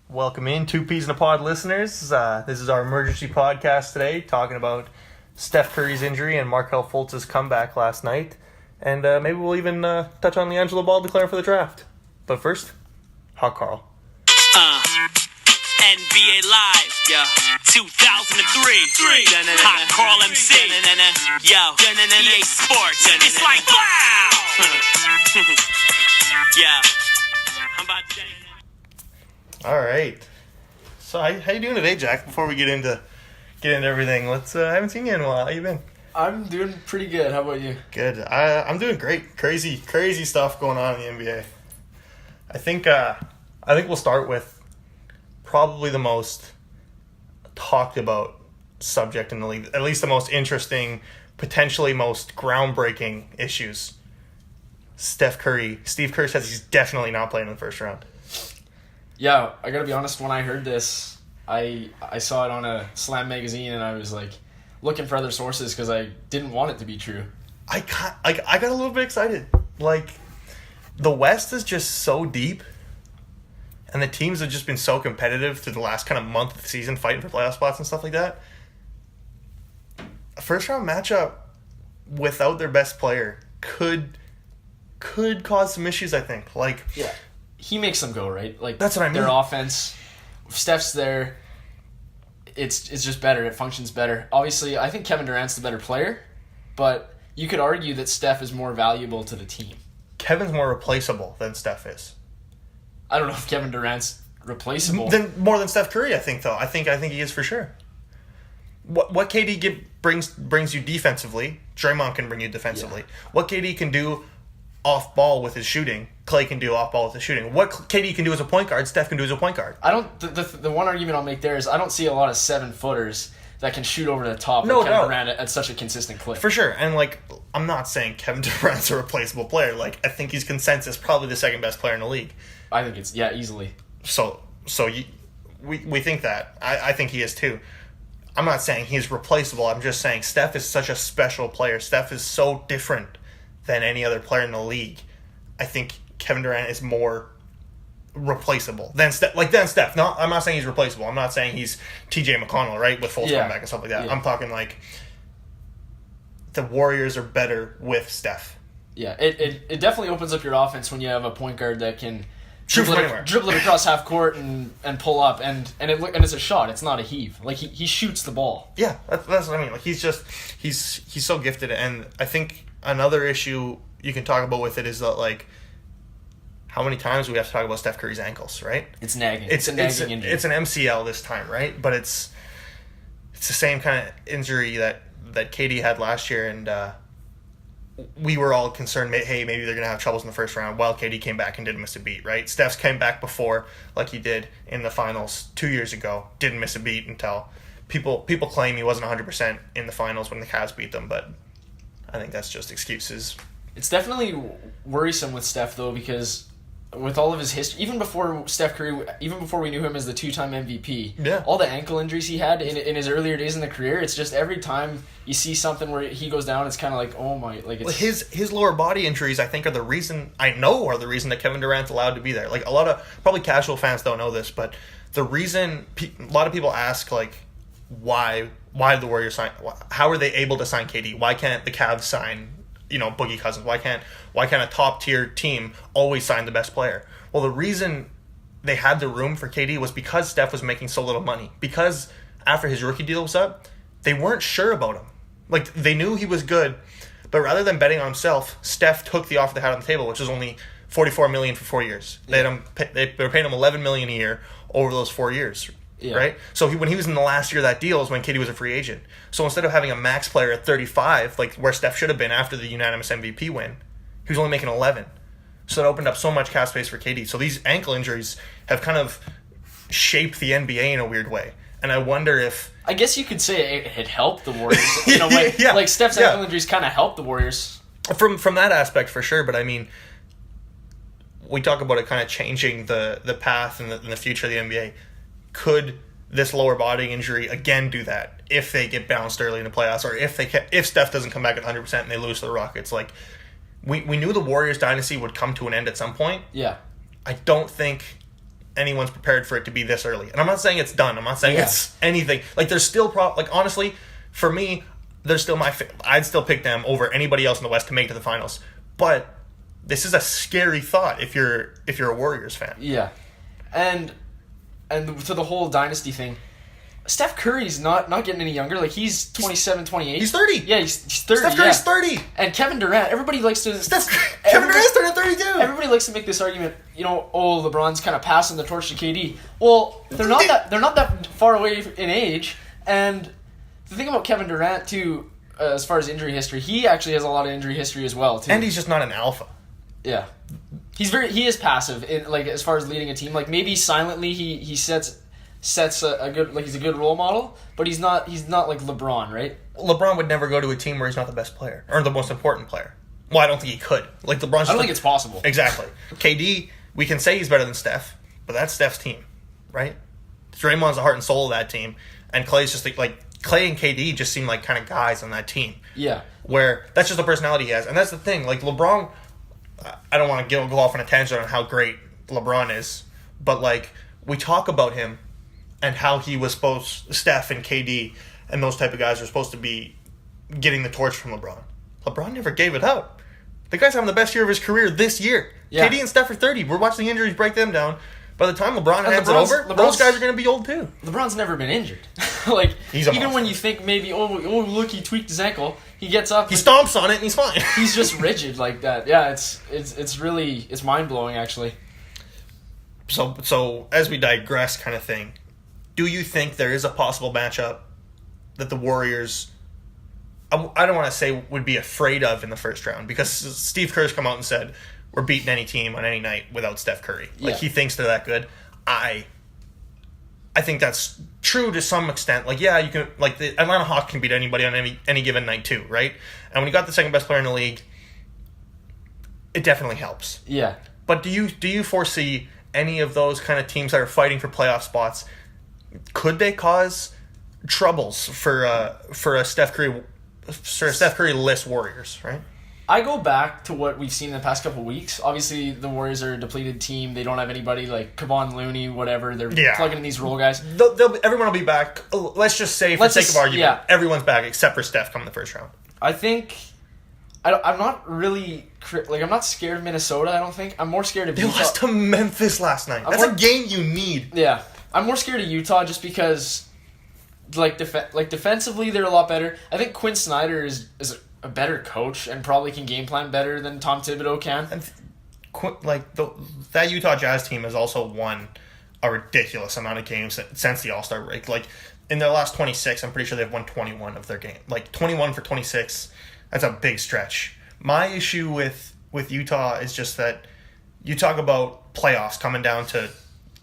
Welcome in, Two Peas in a Pod listeners. This is our emergency podcast today, talking about Steph Curry's injury and Markelle Fultz's comeback last night. And maybe we'll even touch on LiAngelo Ball declaring for the draft. But first, Hot Carl. NBA Live, yeah, 2003. Hot Carl MC, yo, EA Sports. It's like, wow! Yeah, I'm about to... All right. So how you doing today, Jack? Before we get into everything, I haven't seen you in a while. How you been? I'm doing pretty good. How about you? Good. I'm doing great. Crazy stuff going on in the NBA. I think we'll start with probably the most talked about subject in the league, at least the most interesting, potentially most groundbreaking issues. Steve Curry says he's definitely not playing in the first round. Yeah, I gotta be honest, when I heard this, I saw it on a Slam magazine and I was like looking for other sources because I didn't want it to be true. I got a little bit excited. Like, the West is just so deep and the teams have just been so competitive through the last kind of month of the season, fighting for playoff spots and stuff like that. A first round matchup without their best player could cause some issues, I think. Like, yeah. He makes them go, right? Like, that's what I mean. Their offense, if Steph's there, it's just better. It functions better. Obviously, I think Kevin Durant's the better player, but you could argue that Steph is more valuable to the team. Kevin's more replaceable than Steph is. I don't know if Kevin Durant's replaceable. More than Steph Curry, I think, though. I think he is for sure. What KD brings you defensively, Draymond can bring you defensively. Yeah. What KD can do off ball with his shooting, Clay can do off ball with his shooting. What KD can do as a point guard, Steph can do as a point guard. I don't. The one argument I'll make there is I don't see a lot of 7-footers that can shoot over the top no, of Kevin Durant at such a consistent clip. For sure. And, like, I'm not saying Kevin Durant's a replaceable player. Like, I think he's consensus probably the second best player in the league. I think it's, easily. So we think that. I think he is too. I'm not saying he's replaceable. I'm just saying Steph is such a special player. Steph is so different than any other player in the league. I think Kevin Durant is more replaceable than Steph. No, I'm not saying he's replaceable. I'm not saying he's TJ McConnell, right, with full coming back and stuff like that. Yeah. I'm talking like the Warriors are better with Steph. Yeah, it definitely opens up your offense when you have a point guard that can dribble it across half court and pull up and it's a shot. It's not a heave. Like he shoots the ball. Yeah, that's what I mean. Like he's so gifted, and I think another issue you can talk about with it is that, like, how many times do we have to talk about Steph Curry's ankles, right? It's nagging. It's a nagging injury. It's an MCL this time, right? But it's the same kind of injury that KD had last year, and we were all concerned, hey, maybe they're going to have troubles in the first round. Well, KD came back and didn't miss a beat, right? Steph came back before, like he did in the finals 2 years ago, didn't miss a beat until people claim he wasn't 100% in the finals when the Cavs beat them, but I think that's just excuses. It's definitely worrisome with Steph, though, because with all of his history, even before we knew him as the 2-time MVP, all the ankle injuries he had in his earlier days in the career, it's just every time you see something where he goes down, it's kind of like, oh my, like it's... His lower body injuries, I think, are the reason that Kevin Durant's allowed to be there. Like, a lot of, probably casual fans don't know this, but the reason, a lot of people ask, like, why the Warriors sign, how are they able to sign KD? Why can't the Cavs sign, Boogie Cousins? Why can't a top tier team always sign the best player? Well, the reason they had the room for KD was because Steph was making so little money. Because after his rookie deal was up, they weren't sure about him. Like, they knew he was good, but rather than betting on himself, Steph took the offer they had on the table, which was only $44 million for 4 years. They were paying him $11 million a year over those 4 years. Yeah. Right? So when he was in the last year of that deal is when KD was a free agent. So instead of having a max player at 35, like where Steph should have been after the unanimous MVP win, he was only making 11. So it opened up so much cap space for KD. So these ankle injuries have kind of shaped the NBA in a weird way. And I wonder if... I guess you could say it helped the Warriors in a way. Yeah. Like Steph's ankle injuries kind of helped the Warriors. From that aspect, for sure. But I mean, we talk about it kind of changing the path and the future of the NBA. Could this lower body injury again do that if they get bounced early in the playoffs, or if Steph doesn't come back at 100% and they lose to the Rockets? Like, we knew the Warriors dynasty would come to an end at some point. Yeah. I don't think anyone's prepared for it to be this early. And I'm not saying it's done. I'm not saying it's anything. Like, there's still like, honestly, for me, they're still I'd still pick them over anybody else in the West to make it to the finals. But this is a scary thought if you're a Warriors fan. Yeah. And to the whole dynasty thing, Steph Curry's not getting any younger. Like, he's 27, 28. He's 30. Yeah, he's 30. Steph Curry's 30. And Kevin Durant, everybody likes to... Kevin Durant's turning 32. Everybody likes to make this argument, LeBron's kind of passing the torch to KD. Well, they're not that far away in age. And the thing about Kevin Durant, too, as far as injury history, he actually has a lot of injury history as well, too. And he's just not an alpha. Yeah. He is passive, as far as leading a team. Like, maybe silently he sets a good, like, he's a good role model, but he's not like LeBron, right? LeBron would never go to a team where he's not the best player or the most important player. Well, I don't think he could. Like, LeBron's. I don't think it's possible. Exactly. KD, we can say he's better than Steph, but that's Steph's team, right? Draymond's the heart and soul of that team, and Klay's just like Klay and KD just seem like kind of guys on that team. Yeah. Where that's just the personality he has, and that's the thing. Like, LeBron, I don't want to go off on a tangent on how great LeBron is, but like, we talk about him and how he was Steph and KD and those type of guys are supposed to be getting the torch from LeBron. LeBron never gave it up. The guy's having the best year of his career this year. Yeah. KD and Steph are 30. We're watching the injuries break them down. By the time LeBron hands it over, those guys are going to be old too. LeBron's never been injured. Like, he's even when you think maybe, look, he tweaked his ankle, he gets up, he stomps on it, and he's fine. He's just rigid like that. Yeah, it's really mind blowing actually. So as we digress, kind of thing, do you think there is a possible matchup that the Warriors, I don't want to say would be afraid of in the first round, because Steve Kerr's come out and said we're beating any team on any night without Steph Curry. Like, he thinks they're that good. I think that's true to some extent. Like, yeah, you can, like, the Atlanta Hawks can beat anybody on any given night too, right? And when you got the second best player in the league, it definitely helps. Yeah. But do you foresee any of those kind of teams that are fighting for playoff spots? Could they cause troubles for a Steph Curry-less Warriors, right? I go back to what we've seen in the past couple of weeks. Obviously, the Warriors are a depleted team. They don't have anybody like Kevon Looney, whatever. They're plugging in these role guys. Everyone will be back. Let's just say, for the sake of argument, everyone's back except for Steph coming the first round. I think... I'm not really... I'm not scared of Minnesota, I don't think. I'm more scared of Utah. They lost to Memphis last night. That's a game you need. Yeah. I'm more scared of Utah just because, defensively, they're a lot better. I think Quinn Snyder is a better coach and probably can game plan better than Tom Thibodeau can. And that Utah Jazz team has also won a ridiculous amount of games since the All-Star break. Like, in their last 26, I'm pretty sure they've won 21 of their game. Like, 21 for 26, that's a big stretch. My issue with Utah is just that you talk about playoffs coming down to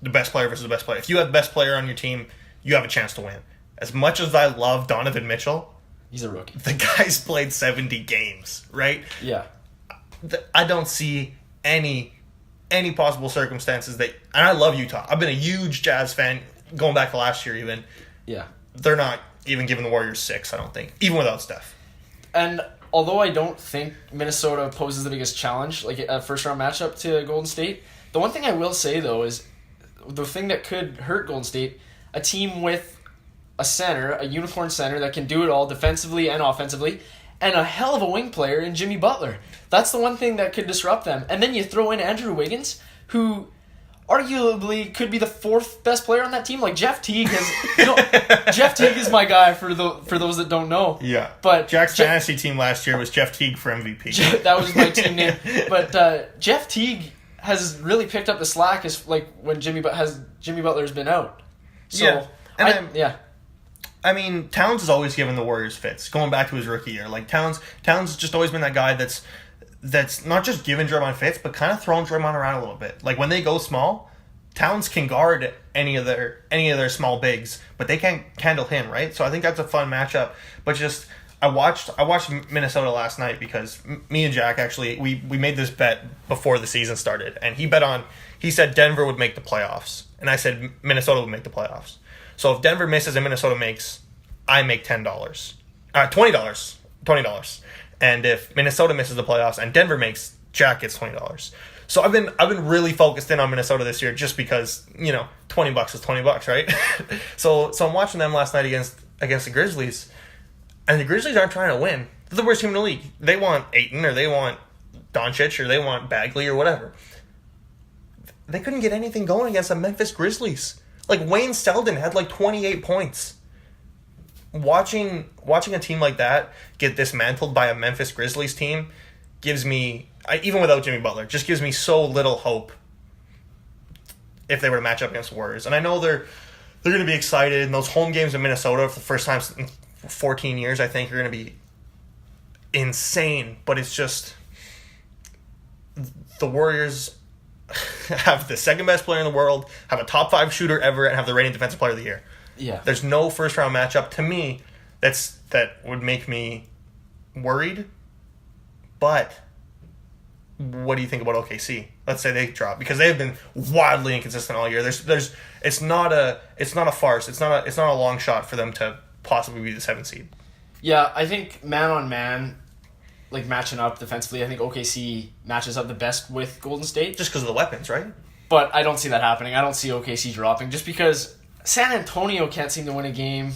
the best player versus the best player. If you have the best player on your team, you have a chance to win. As much as I love Donovan Mitchell, he's a rookie. The guy's played 70 games, right? Yeah. I don't see any possible circumstances that... And I love Utah. I've been a huge Jazz fan going back to last year even. Yeah. They're not even giving the Warriors 6, I don't think. Even without Steph. And although I don't think Minnesota poses the biggest challenge, like a first-round matchup to Golden State, the one thing I will say, though, is the thing that could hurt Golden State, a team with a center, a unicorn center that can do it all defensively and offensively, and a hell of a wing player in Jimmy Butler. That's the one thing that could disrupt them. And then you throw in Andrew Wiggins, who arguably could be the fourth best player on that team. Like, Jeff Teague has... Jeff Teague is my guy for those that don't know. Yeah. But Jack's fantasy team last year was Jeff Teague for MVP. That was my team name. But Jeff Teague has really picked up the slack as like when Jimmy Butler's been out. So yeah. I mean, Towns has always given the Warriors fits. Going back to his rookie year, like Towns just always been that guy that's not just giving Draymond fits, but kind of throwing Draymond around a little bit. Like when they go small, Towns can guard any of their small bigs, but they can't handle him, right? So I think that's a fun matchup. But just I watched Minnesota last night because me and Jack actually we made this bet before the season started, and he said Denver would make the playoffs, and I said Minnesota would make the playoffs. So if Denver misses and Minnesota makes, I make $10, $20. And if Minnesota misses the playoffs and Denver makes, Jack gets $20. So I've been really focused in on Minnesota this year just because, $20 is $20, right? so I'm watching them last night against the Grizzlies, and the Grizzlies aren't trying to win. They're the worst team in the league. They want Ayton, or they want Doncic, or they want Bagley, or whatever. They couldn't get anything going against the Memphis Grizzlies. Like, Wayne Selden had 28 points. Watching a team like that get dismantled by a Memphis Grizzlies team gives me, even without Jimmy Butler, just gives me so little hope if they were to match up against the Warriors. And I know they're going to be excited, and those home games in Minnesota for the first time in 14 years, I think, are going to be insane. But it's just, the Warriors have the second best player in the world, have a top 5 shooter ever, and have the reigning defensive player of the year. Yeah. There's no first round matchup to me that would make me worried. But what do you think about OKC? Let's say they drop, because they have been wildly inconsistent all year. It's not a farce. It's not a long shot for them to possibly be the 7th seed. Yeah, I think man on man, matching up defensively, I think OKC matches up the best with Golden State. Just because of the weapons, right? But I don't see that happening. I don't see OKC dropping, just because San Antonio can't seem to win a game.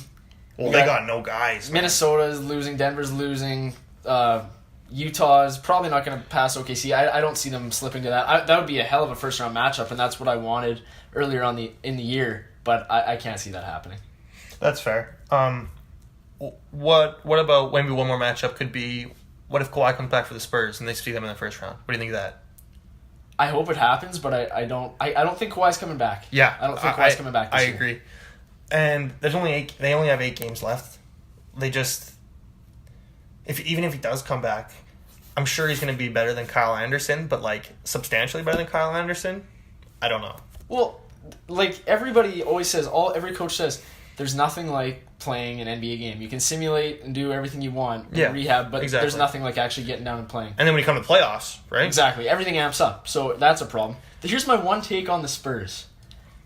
Well, they got no guys. Minnesota is losing. Denver's losing. Utah is probably not going to pass OKC. I don't see them slipping to that. That would be a hell of a first-round matchup, and that's what I wanted earlier in the year. But I can't see that happening. That's fair. What about maybe one more matchup could be, what if Kawhi comes back for the Spurs and they see them in the first round? What do you think of that? I hope it happens, but I don't think Kawhi's coming back. Yeah. I don't think Kawhi's coming back this year. I agree. And they only have 8 games left. They just, even if he does come back, I'm sure he's going to be better than Kyle Anderson, but substantially better than Kyle Anderson. I don't know. Well, everybody always says, every coach says, there's nothing like playing an NBA game. You can simulate and do everything you want in rehab, but there's nothing like actually getting down and playing. And then when you come to the playoffs, right? Exactly. Everything amps up. So that's a problem. Here's my one take on the Spurs.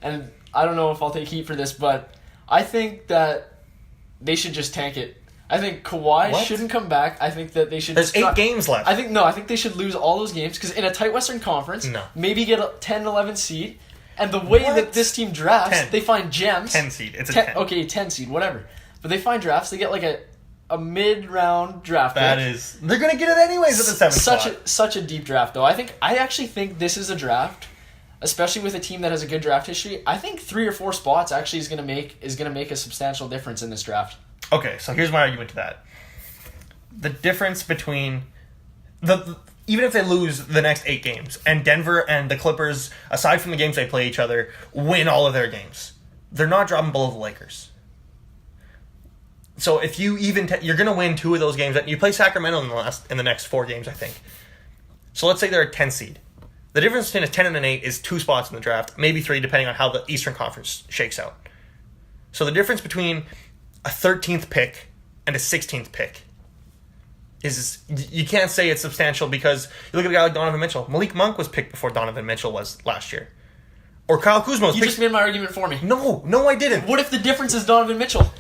And I don't know if I'll take heat for this, but I think that they should just tank it. I think Kawhi shouldn't come back. I think that they should... There's 8 games left. I think they should lose all those games, because in a tight Western Conference, maybe get a 10-11 seed. And the way that this team drafts, 10. They find gems. 10 seed. It's a 10. Okay, 10 seed, whatever. But they find drafts. They get a mid-round draft pick. They're going to get it anyways at the 7th spot. Such a deep draft, though. I actually think this is a draft, especially with a team that has a good draft history. I think 3 or 4 spots actually is going to make a substantial difference in this draft. Okay, so here's my argument to that. The difference between even if they lose the next 8 games, and Denver and the Clippers, aside from the games they play each other, win all of their games, they're not dropping below the Lakers. So if you you're going to win 2 of those games. You play Sacramento in the next 4 games, I think. So let's say they're a 10 seed. The difference between a 10 and an 8 is 2 spots in the draft, maybe 3, depending on how the Eastern Conference shakes out. So the difference between a 13th pick and a 16th pick is, you can't say it's substantial, because you look at a guy like Donovan Mitchell. Malik Monk was picked before Donovan Mitchell was last year. Or Kyle Kuzma was picked. You just made my argument for me. No, I didn't. What if the difference is Donovan Mitchell?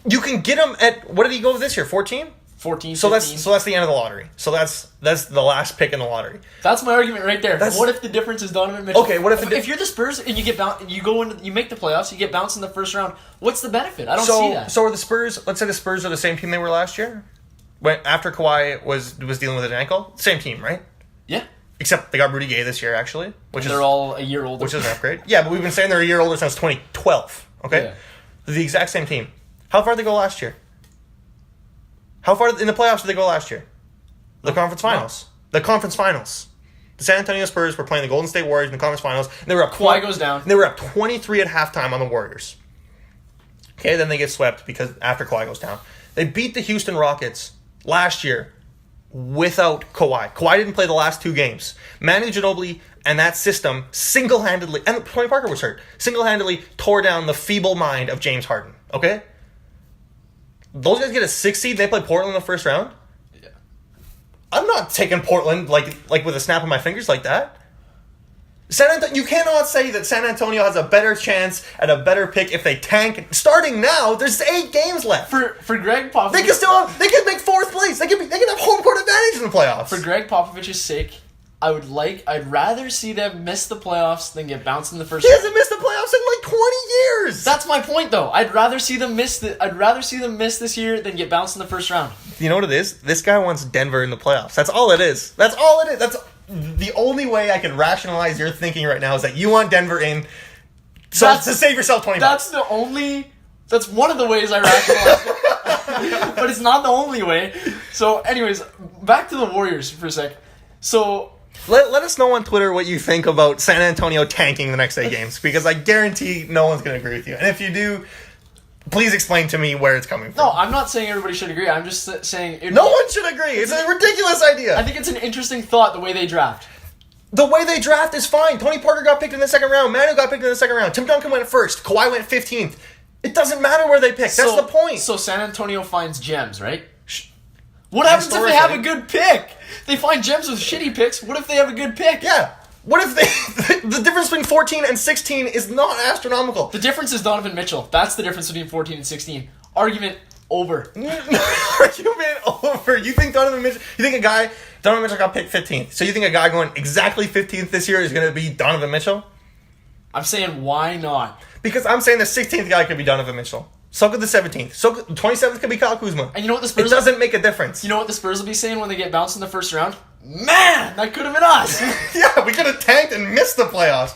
You can get him at, what did he go this year, 14? 14, so 15. that's the end of the lottery. So that's the last pick in the lottery. That's my argument right there. What if the difference is Donovan Mitchell? Okay, what if you're the Spurs and you make the playoffs, you get bounced in the first round? What's the benefit? I don't see that. So are the Spurs? Let's say the Spurs are the same team they were last year, after Kawhi was dealing with an ankle. Same team, right? Yeah. Except they got Rudy Gay this year, actually, they're all a year older, which is an upgrade. Yeah, but we've been saying they're a year older since 2012. Okay, yeah. They're the exact same team. How far did they go last year? How far in the playoffs did they go last year? The conference finals. The conference finals. The San Antonio Spurs were playing the Golden State Warriors in the conference finals. And they were up. Kawhi goes down. They were up 23 at halftime on the Warriors. Okay, then they get swept because after Kawhi goes down, they beat the Houston Rockets last year without Kawhi. Kawhi didn't play the last 2 games. Manu Ginobili and that system single-handedly, and Tony Parker was hurt, single-handedly tore down the feeble mind of James Harden. Okay. Those guys get a 6 seed. They play Portland in the first round. Yeah. I'm not taking Portland like with a snap of my fingers like that. You cannot say that San Antonio has a better chance at a better pick if they tank. Starting now, there's 8 games left. For Greg Popovich, they can make 4th place. They can have home court advantage in the playoffs. For Greg Popovich's sake, I'd rather see them miss the playoffs than get bounced in the first He round. hasn't missed the playoffs in like 20 years. That's my point, though. I'd rather see them miss this year than get bounced in the first round. You know what it is? This guy wants Denver in the playoffs. That's all it is. That's all it is. That's the only way I can rationalize your thinking right now is that you want Denver in to save yourself $20. That's one of the ways I rationalize it. But it's not the only way. So, anyways, back to the Warriors for a sec. So... Let us know on Twitter what you think about San Antonio tanking the next 8 games, because I guarantee no one's going to agree with you. And if you do, please explain to me where it's coming from. No, I'm not saying everybody should agree. I'm just saying... No one should agree. It's a ridiculous idea. I think it's an interesting thought, the way they draft. The way they draft is fine. Tony Parker got picked in the second round. Manu got picked in the second round. Tim Duncan went first. Kawhi went 15th. It doesn't matter where they pick. That's the point. So San Antonio finds gems, right? What happens if they have a good pick? They find gems with shitty picks. What if they have a good pick? Yeah. What if the difference between 14 and 16 is not astronomical? The difference is Donovan Mitchell. That's the difference between 14 and 16. Argument over. Argument over. You think Donovan Mitchell got picked 15th. So you think a guy going exactly 15th this year is going to be Donovan Mitchell? I'm saying, why not? Because I'm saying the 16th guy could be Donovan Mitchell. So could the 17th. So 27th could be Kyle Kuzma. And you know what the Spurs... It doesn't make a difference. You know what the Spurs will be saying when they get bounced in the first round? Man, that could have been us. Yeah, we could have tanked and missed the playoffs.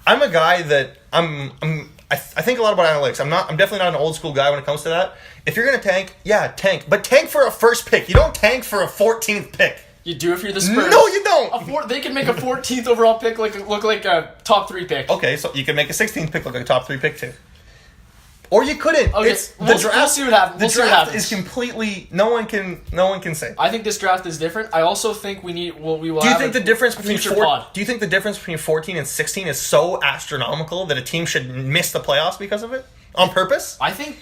I'm a guy that I think a lot about analytics. I'm definitely not an old school guy when it comes to that. If you're gonna tank, yeah, tank. But tank for a first pick. You don't tank for a 14th pick. You do if you're the Spurs. No, you don't. They can make a 14th overall pick look like a top 3 pick. Okay, so you can make a 16th pick look like a top 3 pick too. Or you couldn't. Okay, we'll see what happens. The draft is completely. No one can say. I think this draft is different. I also think we will. Do you think the difference between 14 and 16 is so astronomical that a team should miss the playoffs because of it on purpose? I think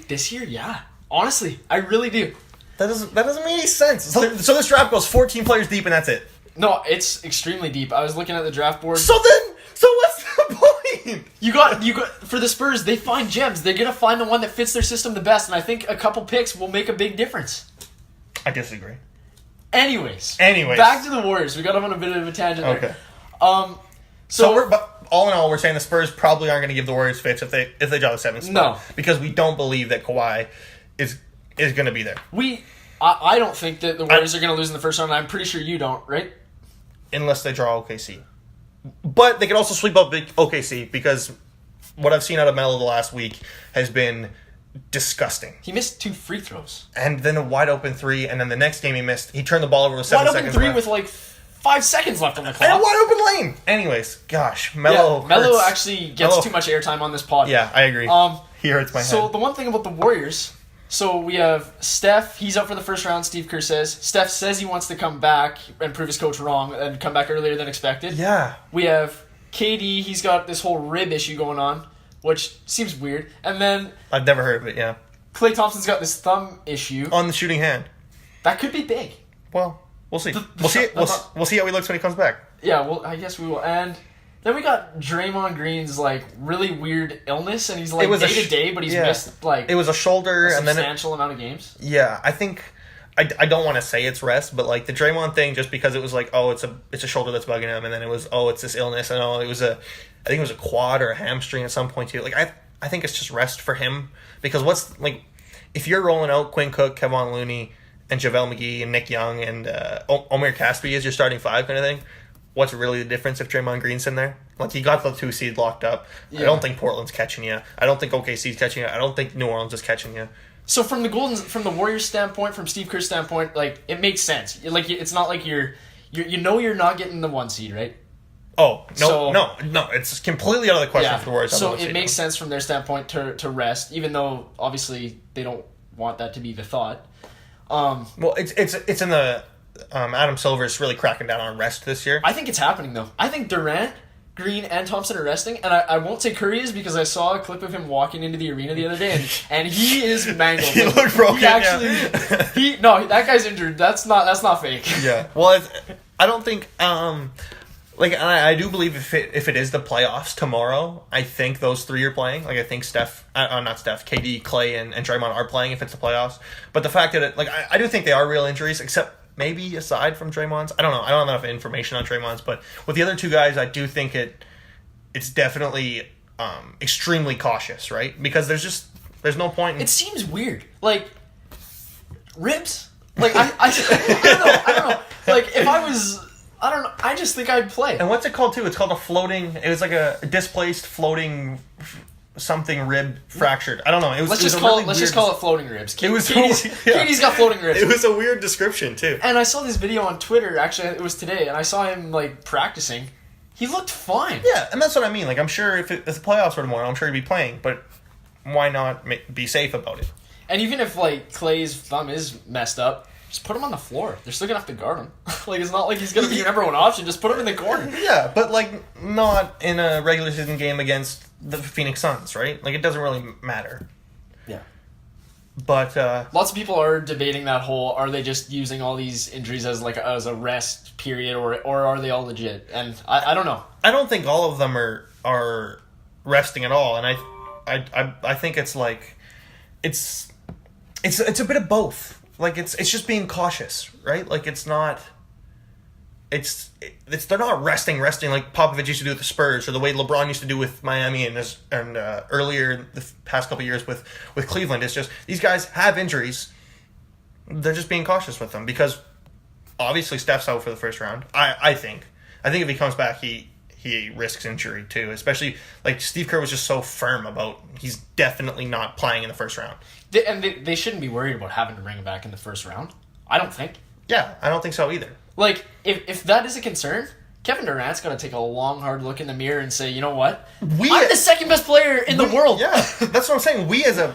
this year, yeah. Honestly, I really do. That doesn't make any sense. So this draft goes 14 players deep and that's it. No, it's extremely deep. I was looking at the draft board. So what's the point? You got for the Spurs, they find gems. They're gonna find the one that fits their system the best, and I think a couple picks will make a big difference. I disagree. Anyways, back to the Warriors. We got them on a bit of a tangent there. Okay. But all in all, we're saying the Spurs probably aren't going to give the Warriors fits if they draw the 7th spot. No, because we don't believe that Kawhi is going to be there. I don't think that the Warriors are going to lose in the first round. I'm pretty sure you don't, right? Unless they draw OKC. But they could also sweep up OKC because what I've seen out of Melo the last week has been disgusting. He missed 2 free throws. And then a wide open 3, and then the next game he turned the ball over with 7 seconds left. Wide open 3 with like 5 seconds left on the clock. And a wide open lane! Anyways, gosh, Melo actually gets too much airtime on this pod. Yeah, I agree. He hurts my head. So the one thing about the Warriors... So we have Steph, he's up for the first round, Steve Kerr says. Steph says he wants to come back and prove his coach wrong and come back earlier than expected. Yeah. We have KD, he's got this whole rib issue going on, which seems weird. And then... I've never heard of it, yeah. Klay Thompson's got this thumb issue. On the shooting hand. That could be big. Well, we'll see. We'll see how he looks when he comes back. Yeah, well, I guess we will. And... Then we got Draymond Green's like really weird illness, and he's like day to day, but he's missed like it was a shoulder and then substantial amount of games. Yeah, I think I don't want to say it's rest, but like the Draymond thing, just because it was like it's a shoulder that's bugging him, and then it was it's this illness, and I think it was a quad or a hamstring at some point too. Like I think it's just rest for him because what's like if you're rolling out Quinn Cook, Kevon Looney, and JaVale McGee and Nick Young and Omer Caspi as your starting 5 kind of thing. What's really the difference if Draymond Green's in there? Like, you got the 2 seed locked up. Yeah. I don't think Portland's catching you. I don't think OKC's catching you. I don't think New Orleans is catching you. So from the Warriors' standpoint, from Steve Kerr's standpoint, like, it makes sense. Like, it's not like you're not getting the 1 seed, right? Oh, no. It's completely out of the question for the Warriors. So it makes sense from their standpoint to rest, even though, obviously, they don't want that to be the thought. Well, it's in the... Adam Silver's really cracking down on rest this year. I think it's happening, though. I think Durant, Green, and Thompson are resting, and I won't say Curry is because I saw a clip of him walking into the arena the other day, and he is mangled. He looked broken. That guy's injured. That's not fake. Yeah. Well, I don't think. I do believe if it is the playoffs tomorrow, I think those 3 are playing. Like I think KD, Klay, and Draymond are playing if it's the playoffs. But the fact that I do think they are real injuries, except maybe aside from Draymond's. I don't know. I don't have enough information on Draymond's, but with the other two guys, I do think it's definitely extremely cautious, right? Because there's no point in... It seems weird. Like, ribs? Like, I don't know. Like, if I was... I don't know. I just think I'd play. And what's it called, too? It's called a floating... It was like a displaced floating... something rib fractured. I don't know. Let's just call it floating ribs. Katie's got floating ribs. It was a weird description too. And I saw this video on Twitter. Actually, it was today, and I saw him like practicing. He looked fine. Yeah, and that's what I mean. Like, I'm sure if the playoffs were tomorrow, I'm sure he'd be playing. But why not be safe about it? And even if like Clay's thumb is messed up, just put him on the floor. They're still gonna have to guard him. Like, it's not like he's gonna be your number one option. Just put him in the corner. Yeah, but like not in a regular season game against the Phoenix Suns, right? Like, it doesn't really matter. Yeah. But lots of people are debating that whole, are they just using all these injuries as a rest period, or are they all legit? And I don't know. I don't think all of them are resting at all, and I think it's like it's a bit of both. Like, it's just being cautious, right? Like, it's not. They're not resting like Popovich used to do with the Spurs, or the way LeBron used to do with Miami and earlier the past couple of years with Cleveland. It's just these guys have injuries. They're just being cautious with them because obviously Steph's out for the first round. I think if he comes back, he risks injury too. Especially like Steve Kerr was just so firm about he's definitely not playing in the first round. They shouldn't be worried about having to bring him back in the first round. I don't think. Yeah, I don't think so either. Like, if that is a concern, Kevin Durant's got to take a long, hard look in the mirror and say, you know what? I'm the second best player in the world. Yeah, that's what I'm saying. We as a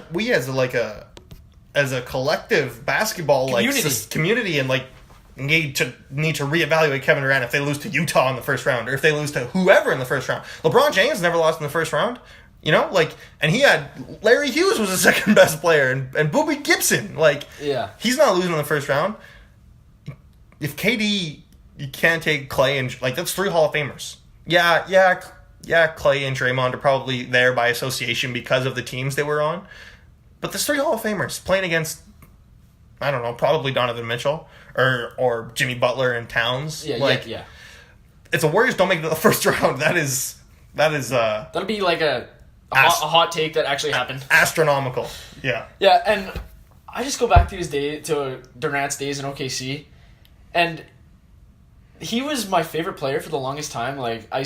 collective basketball community and like need to reevaluate Kevin Durant if they lose to Utah in the first round, or if they lose to whoever in the first round. LeBron James never lost in the first round. You know, like, and he had Larry Hughes was the second best player, and Boobie Gibson. Like, yeah, he's not losing in the first round. If KD, you can't take Clay and like that's 3 Hall of Famers. Yeah. Clay and Draymond are probably there by association because of the teams they were on, but there's 3 Hall of Famers playing against, I don't know, probably Donovan Mitchell or Jimmy Butler and Towns. Yeah. If the Warriors don't make it to the first round, that'll be like a hot take that actually happened. Astronomical. Yeah. Yeah, and I just go back to Durant's days in OKC. And he was my favorite player for the longest time. Like, I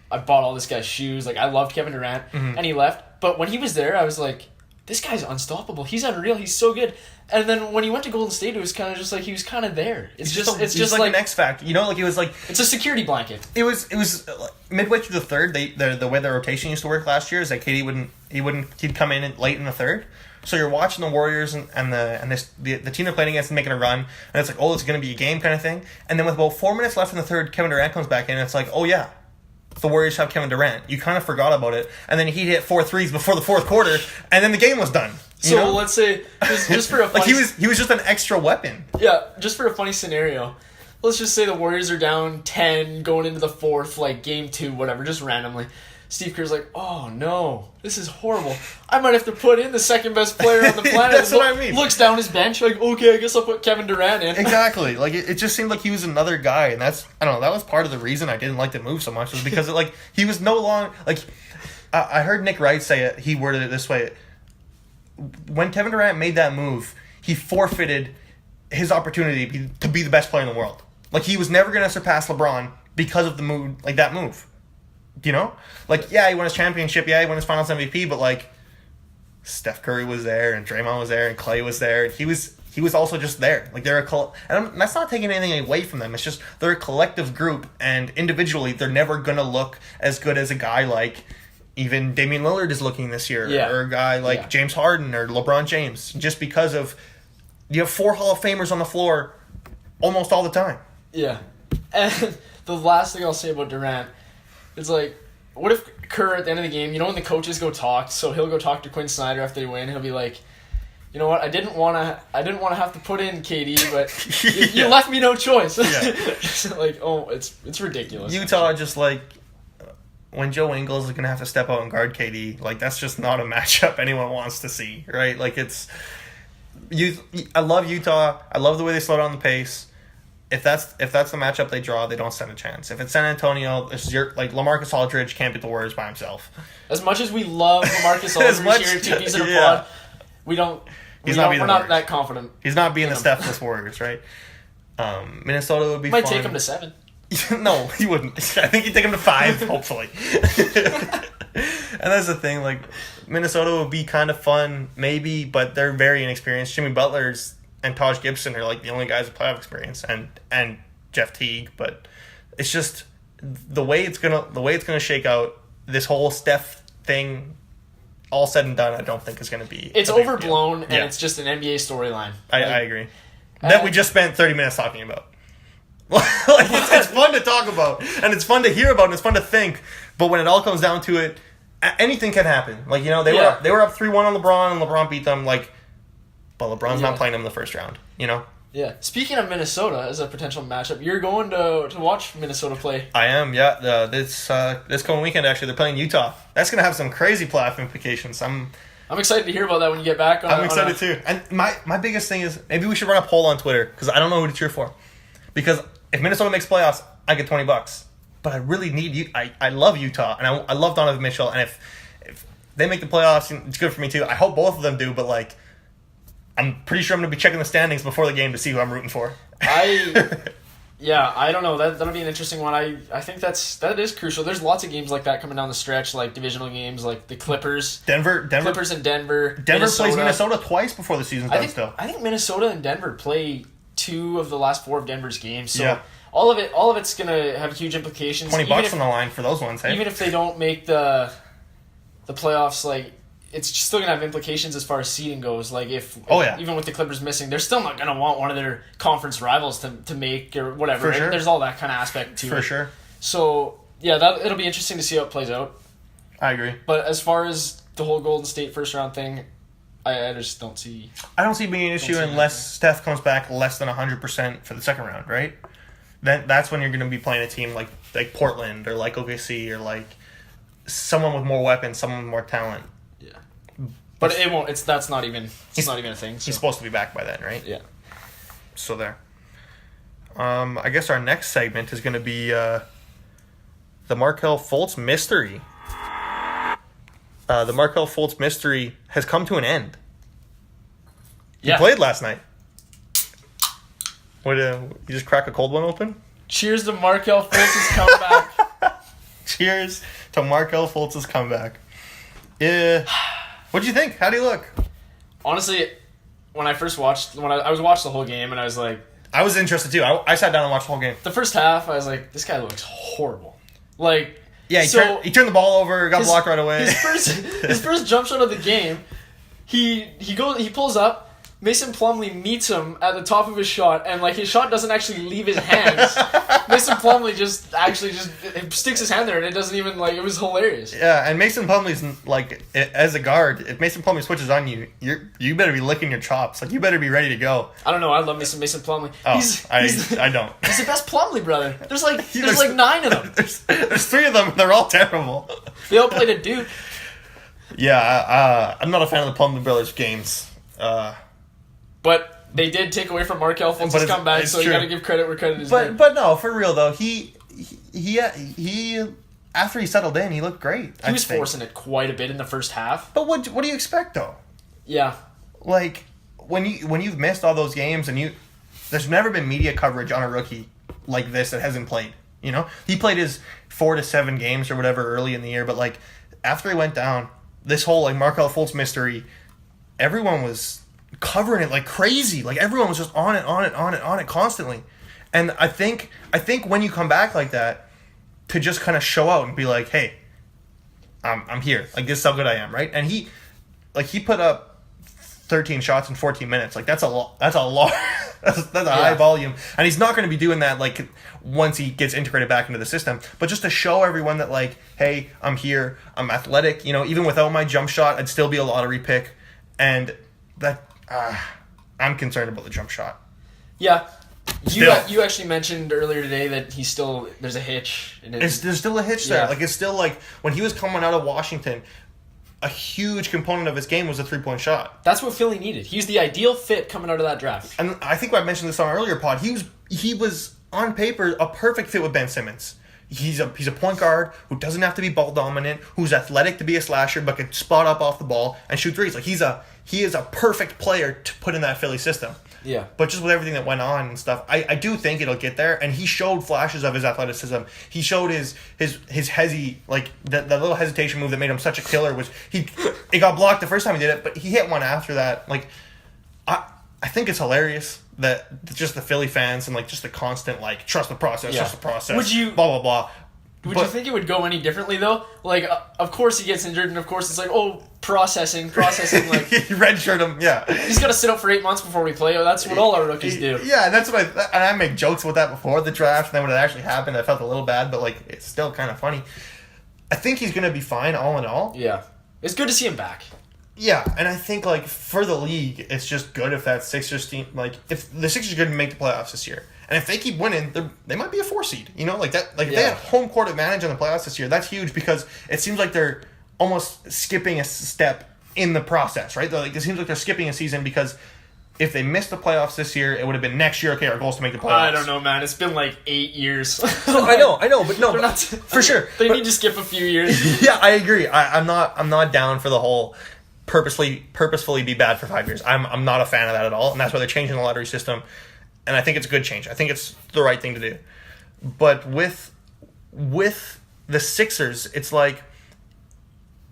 bought all this guy's shoes. Like, I loved Kevin Durant, and he left. But when he was there, I was like, this guy's unstoppable. He's unreal. He's so good. And then when he went to Golden State, it was kind of just like he was kind of there. It's just like an X factor. You know, like it was like it's a security blanket. It was midway through the third. The way the rotation used to work last year is that KD he'd come in late in the third. So you're watching the Warriors and the team they're playing against making a run, and it's like, oh, it's going to be a game kind of thing. And then with about 4 minutes left in the third, Kevin Durant comes back in, and it's like, oh yeah, the Warriors have Kevin Durant. You kind of forgot about it, and then he hit 4 threes before the fourth quarter, and then the game was done. So let's say just for a funny, like he was just an extra weapon. Yeah, just for a funny scenario. Let's just say the Warriors are down 10 going into the fourth, like game 2, whatever, just randomly. Steve Kerr's like, oh no, this is horrible. I might have to put in the second best player on the planet. That's what I mean. Looks down his bench, like, okay, I guess I'll put Kevin Durant in. Exactly. Like, it just seemed like he was another guy, and I don't know, that was part of the reason I didn't like the move so much, was because he was no longer, like, I heard Nick Wright say it, he worded it this way. When Kevin Durant made that move, he forfeited his opportunity to be the best player in the world. Like, he was never going to surpass LeBron because of the move, like that move. You know? Like, yeah, he won his championship, yeah, he won his finals MVP, but like, Steph Curry was there, and Draymond was there, and Clay was there, and he was also just there. Like, they're and that's not taking anything away from them, it's just they're a collective group, and individually, they're never gonna look as good as a guy like even Damian Lillard is looking this year, or a guy like James Harden or LeBron James, just because of you have 4 Hall of Famers on the floor almost all the time. Yeah. And the last thing I'll say about Durant, it's like, what if Kerr at the end of the game, you know when the coaches go talk, so he'll go talk to Quinn Snyder after they win, he'll be like, you know what, I didn't want to have to put in KD, but you left me no choice. Yeah. Like, oh, it's ridiculous. Utah just like, when Joe Ingles is going to have to step out and guard KD, like, that's just not a matchup anyone wants to see, right? Like, I love Utah. I love the way they slow down the pace. if that's the matchup they draw, they don't stand a chance. If it's San Antonio, like LaMarcus Aldridge can't beat the Warriors by himself. As much as we love LaMarcus Aldridge here at Two Peas in a Pod, we're not that confident. He's not being the Steph-less Warriors, right? Minnesota would be Might fun. take him to 7. No, he wouldn't. I think he'd take him to 5, hopefully. And that's the thing, like, Minnesota would be kind of fun, maybe, but they're very inexperienced. Jimmy Butler's and Taj Gibson are like the only guys with playoff experience, and Jeff Teague. But it's just the way it's gonna shake out. This whole Steph thing, all said and done, I don't think is gonna be. It's overblown, and it's just an NBA storyline. I agree. That we just spent 30 minutes talking about. Like it's fun to talk about, and it's fun to hear about, and it's fun to think. But when it all comes down to it, anything can happen. Like, they were up 3-1 on LeBron, and LeBron beat them. Like, but LeBron's not playing them in the first round. Yeah. Speaking of Minnesota as a potential matchup, you're going to watch Minnesota play. I am. Yeah. This coming weekend, actually, they're playing Utah. That's gonna have some crazy playoff implications. I'm excited to hear about that when you get back. I'm excited too. And my biggest thing is maybe we should run a poll on Twitter because I don't know who to cheer for. Because if Minnesota makes playoffs, I get $20. But I really need you. I love Utah and I love Donovan Mitchell. And if they make the playoffs, it's good for me too. I hope both of them do. But like, I'm pretty sure I'm gonna be checking the standings before the game to see who I'm rooting for. Yeah, I don't know. That'll be an interesting one. I think that is crucial. There's lots of games like that coming down the stretch, like divisional games, like the Clippers. Clippers and Denver. Denver plays Minnesota twice before the season's done still. I think Minnesota and Denver play 2 of the last 4 of Denver's games. So all of it's gonna have huge implications. $20 on the line for those ones, hey? Even if they don't make the playoffs, like, it's still going to have implications as far as seeding goes. Like, even with the Clippers missing, they're still not going to want one of their conference rivals to make or whatever. For sure. There's all that kind of aspect to it. For sure. So, yeah, it'll be interesting to see how it plays out. I agree. But as far as the whole Golden State first round thing, I just don't see... I don't see it being an issue unless Steph comes back less than 100% for the second round, right? Then that's when you're going to be playing a team like Portland or like OKC or like someone with more weapons, someone with more talent. Yeah. But it won't. That's not even. It's not even a thing. So. He's supposed to be back by then, right? Yeah. So there. I guess our next segment is going to be the Markelle Fultz mystery. The Markelle Fultz mystery has come to an end. He played last night. What? You just crack a cold one open? Cheers to Markelle Fultz's comeback. Cheers to Markelle Fultz's comeback. Yeah. What'd you think? How'd he look? Honestly, when I was watching the whole game, and I was like... I was interested too. I sat down and watched the whole game. The first half, I was like, this guy looks horrible. Like... Yeah, he turned the ball over, got blocked right away. His first jump shot of the game, he pulls up, Mason Plumlee meets him at the top of his shot, and like his shot doesn't actually leave his hands. Mason Plumlee just sticks his hand there, and it doesn't even it was hilarious. Yeah, and Mason Plumlee's like, as a guard, if Mason Plumlee switches on you, you better be licking your chops. Like, you better be ready to go. I don't know. I love Mason Plumlee. Oh, I don't. He's the best Plumlee brother. There's like 9 of them. There's 3 of them. They're all terrible. They all played at Duke. Yeah, I'm not a fan of the Plumlee brothers games. But they did take away from Markelle Fultz's comeback, so you got to give credit where credit is due. But no, for real though, he after he settled in, he looked great. He was forcing it quite a bit in the first half. But what do you expect though? Yeah, like when you've missed all those games and there's never been media coverage on a rookie like this that hasn't played. You know, he played his 4 to 7 games or whatever early in the year, but like after he went down, this whole like Markelle Fultz mystery, everyone was covering it like crazy. Like everyone was just on it constantly. And I think when you come back like that, to just kind of show out and be like, hey, I'm here. Like, this is how good I am, right? And he put up 13 shots in 14 minutes. Like, that's a lot. That's a high volume. And he's not going to be doing that like once he gets integrated back into the system. But just to show everyone that like, hey, I'm here. I'm athletic. You know, even without my jump shot, I'd still be a lottery pick. And that I'm concerned about the jump shot. Yeah. You actually mentioned earlier today that there's a hitch. There's still a hitch there. Like, it's still like when he was coming out of Washington, a huge component of his game was a 3-point shot. That's what Philly needed. He's the ideal fit coming out of that draft. And I think I mentioned this on an earlier pod. He he was on paper a perfect fit with Ben Simmons. He's a point guard who doesn't have to be ball dominant, who's athletic to be a slasher, but can spot up off the ball and shoot threes. Like he is a perfect player to put in that Philly system. Yeah. But just with everything that went on and stuff, I do think it'll get there. And he showed flashes of his athleticism. He showed his like that little hesitation move that made him such a killer. Was it got blocked the first time he did it, but he hit one after that. Like I think it's hilarious that just the Philly fans and like just the constant like trust the process. Would you blah blah blah. Would you think it would go any differently though? Like, of course he gets injured, and of course it's like, oh, processing. Like redshirt him, yeah. He's got to sit out for 8 months before we play. Oh, that's what all our rookies do. Yeah, and that's what I make jokes with that before the draft, and then when it actually happened, I felt a little bad, but like it's still kind of funny. I think he's gonna be fine, all in all. Yeah, it's good to see him back. Yeah, and I think like for the league, it's just good if that Sixers team, like if the Sixers are going to make the playoffs this year, and if they keep winning, they might be a 4 seed. You know, like that. Like if they have home court advantage in the playoffs this year, that's huge because it seems like they're almost skipping a step in the process, right? Like it seems like they're skipping a season because if they missed the playoffs this year, it would have been next year. Okay, our goal is to make the playoffs. I don't know, man. It's been like 8 years. I know, but no, not, for sure. They need to skip a few years. Yeah, I agree. I'm not down for the whole purposefully be bad for 5 years. I'm not a fan of that at all, and that's why they're changing the lottery system. And I think it's a good change. I think it's the right thing to do. But with the Sixers, it's like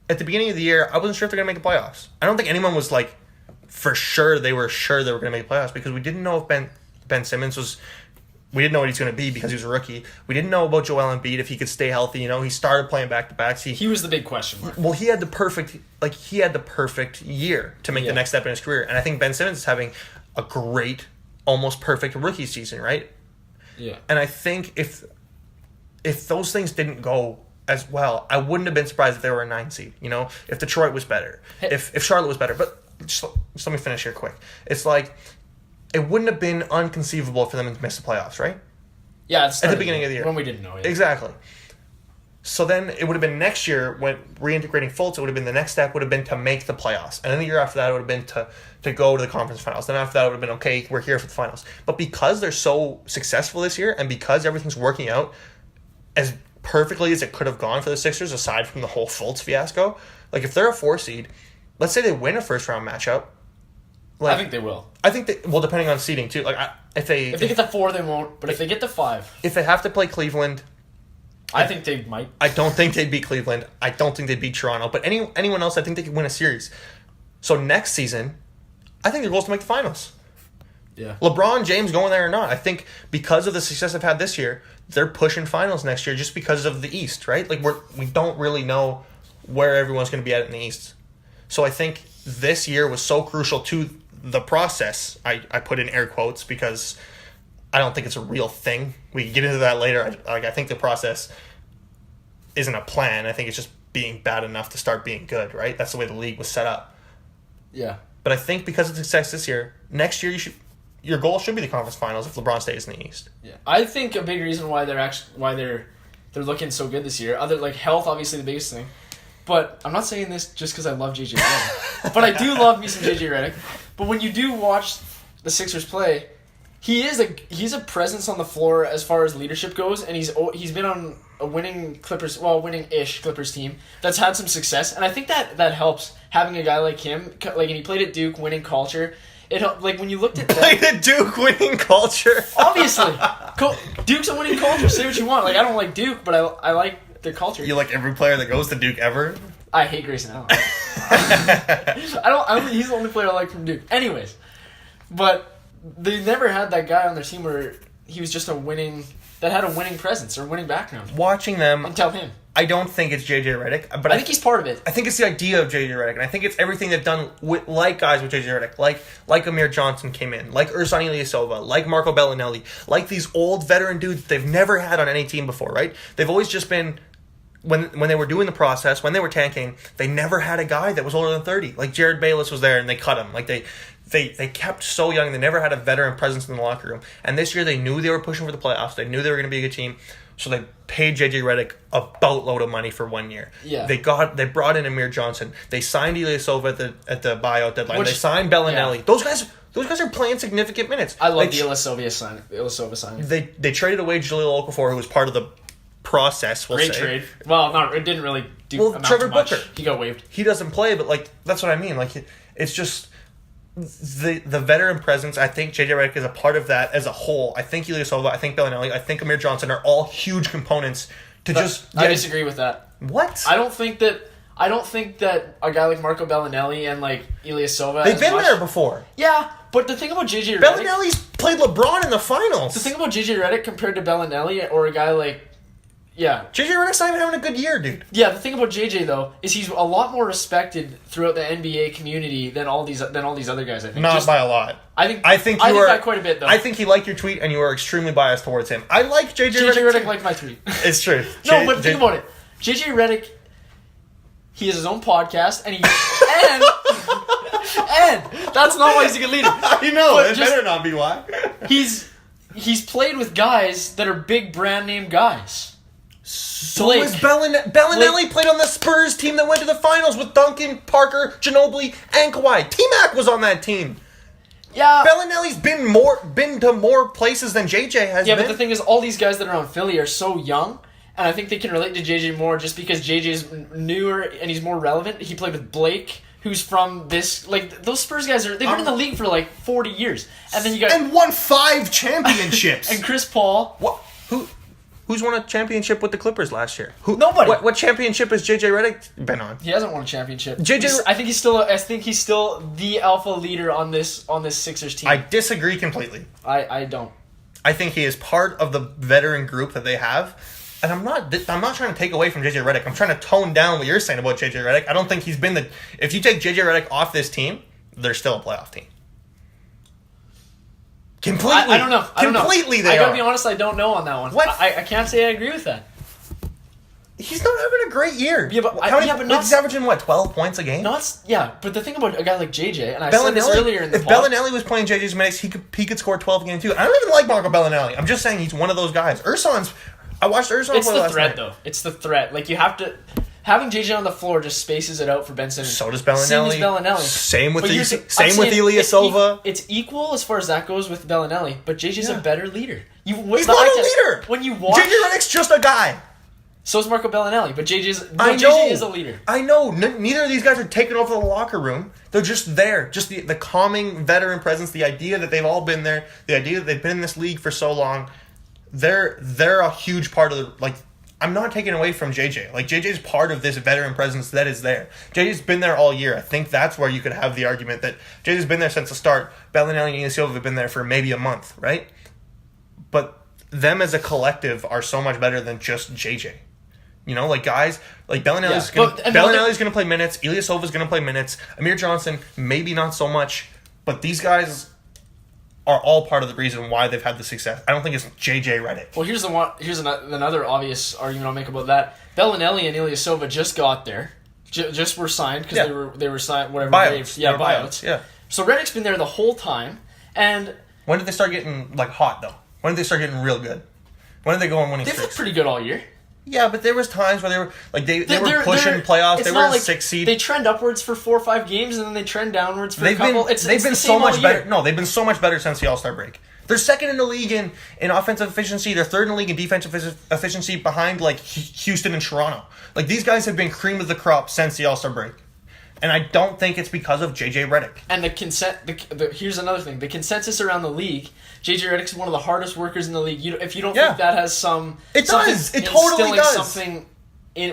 at the beginning of the year, I wasn't sure if they're gonna make the playoffs. I don't think anyone was like for sure they were gonna make the playoffs because we didn't know if Ben Simmons was. We didn't know what he's going to be because he was a rookie. We didn't know about Joel Embiid if he could stay healthy. You know, he started playing back-to-backs. He was the big question mark. Well, he had the perfect year to make the next step in his career. And I think Ben Simmons is having a great, almost perfect rookie season, right? Yeah. And I think if those things didn't go as well, I wouldn't have been surprised if they were a 9 seed. You know, if Detroit was better, if Charlotte was better. But just let me finish here quick. It's like, it wouldn't have been unconceivable for them to miss the playoffs, right? Yeah, at the beginning of the year. When we didn't know it. Exactly. So then it would have been next year when reintegrating Fultz, it would have been the next step would have been to make the playoffs. And then the year after that, it would have been to go to the conference finals. Then after that, it would have been, okay, we're here for the finals. But because they're so successful this year and because everything's working out as perfectly as it could have gone for the Sixers, aside from the whole Fultz fiasco, like if they're a 4 seed, let's say they win a first-round matchup, I think they will. I think depending on seeding too. Like if they get the 4, they won't. But if they get the 5, if they have to play Cleveland, I think they might. I don't think they'd beat Cleveland. I don't think they'd beat Toronto. But anyone else, I think they could win a series. So next season, I think their goal is to make the finals. Yeah. LeBron James going there or not, I think because of the success they've had this year, they're pushing finals next year just because of the East, right? Like we don't really know where everyone's going to be at in the East. So I think this year was so crucial to the process. I put in air quotes because I don't think it's a real thing. We can get into that later. I think the process isn't a plan. I think it's just being bad enough to start being good, right? That's the way the league was set up. Yeah. But I think because of success this year, next year your goal should be the conference finals if LeBron stays in the East. Yeah. I think a big reason why they're looking so good this year, other like health, obviously the biggest thing. But I'm not saying this just because I love JJ Redick. But I do love me some JJ Redick. But when you do watch the Sixers play, he's a presence on the floor as far as leadership goes, and he's been on a winning-ish Clippers team that's had some success, and I think that helps having a guy like him. Like, and he played at Duke, winning culture. It helped, like when you looked at played at Duke, winning culture. Obviously, Duke's a winning culture. Say what you want. Like I don't like Duke, but I like their culture. You like every player that goes to Duke ever? I hate Grayson Allen. He's the only player I like from Duke. Anyways, but they never had that guy on their team where he was just had a winning presence or winning background. Watching them, until him. I don't think it's JJ Redick, but I think he's part of it. I think it's the idea of JJ Redick, and I think it's everything they've done with like guys with JJ Redick, like Amir Johnson came in, like Ersan Ilyasova, like Marco Bellinelli, like these old veteran dudes they've never had on any team before, right? They've always just been. When they were doing the process, when they were tanking, they never had a guy that was older than 30. Like Jared Bayless was there and they cut him. Like they kept so young. They never had a veteran presence in the locker room. And this year they knew they were pushing for the playoffs. They knew they were going to be a good team. So they paid JJ Redick a boatload of money for 1 year. Yeah. They brought in Amir Johnson. They signed Ilyasova at the buyout dedeadline. They signed Bellinelli. Yeah. Those guys Those guys are playing significant minutes. I love the Ilyasova signing. They traded away Jahlil Okafor, who was part of the process. Great trade. Well, it didn't really do. Well, Trevor much. Booker, he got waived. He doesn't play, but like that's what I mean. Like it's just the veteran presence. I think JJ Redick is a part of that as a whole. I think Ilyasova, I think Bellinelli, I think Amir Johnson are all huge components to I disagree with that. What? I don't think that a guy like Marco Bellinelli and like Ilyasova. They've been there before. Yeah, but the thing about JJ Redick, Bellinelli's played LeBron in the finals. The thing about JJ Redick compared to Bellinelli or a guy like JJ Redick's not even having a good year, dude. Yeah, the thing about JJ though is he's a lot more respected throughout the NBA community than all these other guys. I think not by a lot. I think by quite a bit though. I think he liked your tweet and you were extremely biased towards him. I like JJ Redick liked my tweet. It's true. But think about it. JJ Redick, he has his own podcast and and that's not why he's a good leader. I know, it better not be why. He's played with guys that are big brand name guys. So is Bellinelli played on the Spurs team that went to the finals with Duncan, Parker, Ginobili, and Kawhi. T-Mac was on that team. Yeah. Bellinelli's been to more places than JJ has been. Yeah, but the thing is, all these guys that are on Philly are so young, and I think they can relate to JJ more just because JJ's newer and he's more relevant. He played with Blake, who's from this, like, those Spurs guys they've been in the league for like 40 years. And then you got... And won 5 championships. And Chris Paul. What? Who's won a championship with the Clippers last year? Nobody. What championship has JJ Redick been on? He hasn't won a championship. I think he's still the alpha leader on this Sixers team. I disagree completely. I don't. I think he is part of the veteran group that they have. And I'm not trying to take away from JJ Redick. I'm trying to tone down what you're saying about JJ Redick. I don't think he's been if you take JJ Redick off this team, they're still a playoff team. Completely. I don't know. Completely they are. I gotta be honest, I don't know on that one. What? I can't say I agree with that. He's not having a great year. Yeah, but he's averaging 12 points a game? But the thing about a guy like JJ, and I said this earlier in the if pod, Bellinelli was playing JJ's minutes, he could score 12 a game too. I don't even like Marco Bellinelli. I'm just saying he's one of those guys. I watched Ersan play last night. It's the threat, though. It's the threat. Like, you have to... Having JJ on the floor just spaces it out for Ben Simmons. So does Bellinelli. Same with Ilyasova. It's equal as far as that goes with Bellinelli, but JJ's a better leader. He's not a leader. When you watch... JJ Redick's just a guy. So is Marco Bellinelli, but JJ is a leader. I know. Neither of these guys are taking over the locker room. They're just there. Just the calming veteran presence, the idea that they've all been there, the idea that they've been in this league for so long. They're a huge part of the... Like, I'm not taking away from JJ. Like, JJ's part of this veteran presence that is there. JJ's been there all year. I think that's where you could have the argument that JJ's been there since the start. Bellinelli and Ilyasova have been there for maybe a month, right? But them as a collective are so much better than just JJ. You know, like guys, like Bellinelli's going to play minutes. Ilyasova's going to play minutes. Amir Johnson, maybe not so much. But these guys are all part of the reason why they've had the success. I don't think it's JJ Redick. Well, here's another obvious argument I'll make about that. Bellinelli and Ilyasova just got there, just were signed because they were signed whatever buyouts. Yeah. So Redick's been there the whole time, and when did they start getting like hot though? When did they start getting real good? When did they go on winning streaks? They've looked pretty good all year. Yeah, but there was times where they were like they were pushing playoffs. They were a 6 seed. They trend upwards for 4 or 5 games, and then they trend downwards for a couple. They've been so much better. No, they've been so much better since the All-Star break. They're second in the league in offensive efficiency. They're third in the league in defensive efficiency, behind like Houston and Toronto. Like these guys have been cream of the crop since the All-Star break. And I don't think it's because of JJ Redick. And here's another thing: the consensus around the league, JJ Redick's one of the hardest workers in the league. If you don't think that has some, it does. It totally does. Something